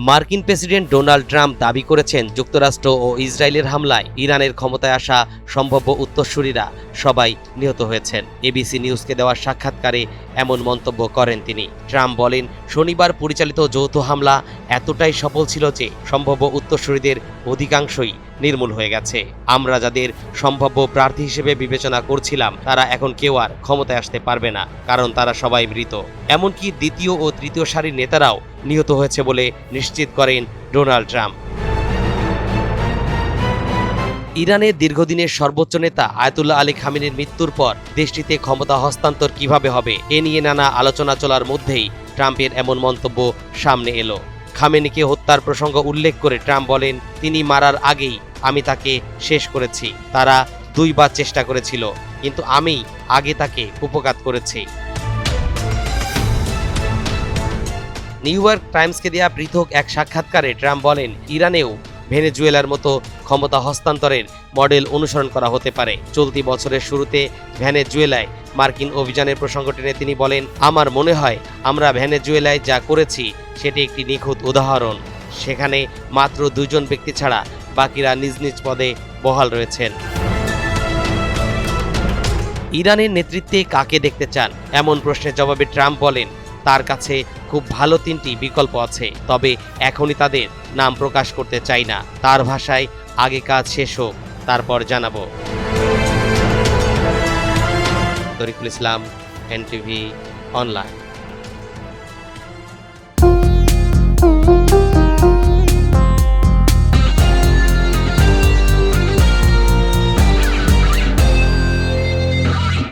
মার্কিন president Donald Trump দাবি করেছেন যুক্তরাষ্ট্র ও ইসরায়েলের হামলায় ইরানের ক্ষমতায় আসা সম্ভাব্য উত্তরসূরিরা সবাই নিহত হয়েছেন। এবিসি নিউজকে দেওয়া সাক্ষাৎকারে এমন মন্তব্য করেন তিনি। ট্রাম্প বলেন, শনিবার পরিচালিত যৌথ হামলা এতটাই সফল ছিল যে সম্ভাব্য উত্তরসূরিদের অধিকাংশই নির্মূল হয়ে গেছে। আমরা যাদের সম্ভাব্য প্রার্থী হিসেবে বিবেচনা করছিলাম তারা এখন কেউ আর ক্ষমতায় আসতে পারবে না, কারণ তারা সবাই মৃত। এমনকি দ্বিতীয় ও তৃতীয় সারির নেতারাও নিহত হয়েছে বলে নিশ্চিত করেন ডোনাল্ড ট্রাম্প। ইরানের দীর্ঘদিনের সর্বোচ্চ নেতা আয়াতুল্লাহ আলী খামেনির মৃত্যুর পর দেশটিতে ক্ষমতা হস্তান্তর কিভাবে হবে এ নিয়ে নানা আলোচনা চলার মধ্যেই ট্রাম্পের এমন মন্তব্য সামনে এলো। খামেনিকে হত্যার প্রসঙ্গ উল্লেখ করে ট্রাম্প বলেন, তিনি মারার আগেই আমি তাকে শেষ করেছি। তারা দুইবার চেষ্টা করেছিল, কিন্তু আমি আগে তাকে কুপঘাত করেছি। নিউ ইয়র্ক টাইমসকে দেয়া পৃথক এক সাক্ষাৎকারে ট্রাম্প বলেন, ইরানেও ভেনেজুয়েলার মতো ক্ষমতা হস্তান্তরের মডেল অনুসরণ করা হতে পারে। চলতি বছরের শুরুতে ভেনেজুয়েলায় মার্কিন অভিযানের প্রসঙ্গ টেনে তিনি বলেন, আমার মনে হয় আমরা ভেনেজুয়েলায় যা করেছি সেটি একটি নিখুঁত উদাহরণ। সেখানে মাত্র 2 জন ব্যক্তি ছাড়া বাকিরা নিজ নিজ পদে বহাল রয়েছেন। ইরানের নেতৃত্বে কাকে দেখতে চান এমন প্রশ্নের জবাবে ট্রাম্প বলেন, তার কাছে খুব ভালো 3টি বিকল্প আছে, তবে এখনই তাদের নাম প্রকাশ করতে চাই না। তার ভাষায়, আগে কাজ শেষ হোক, তারপর জানাবো। তরিকুল ইসলাম, এনটিভি অনলাইন।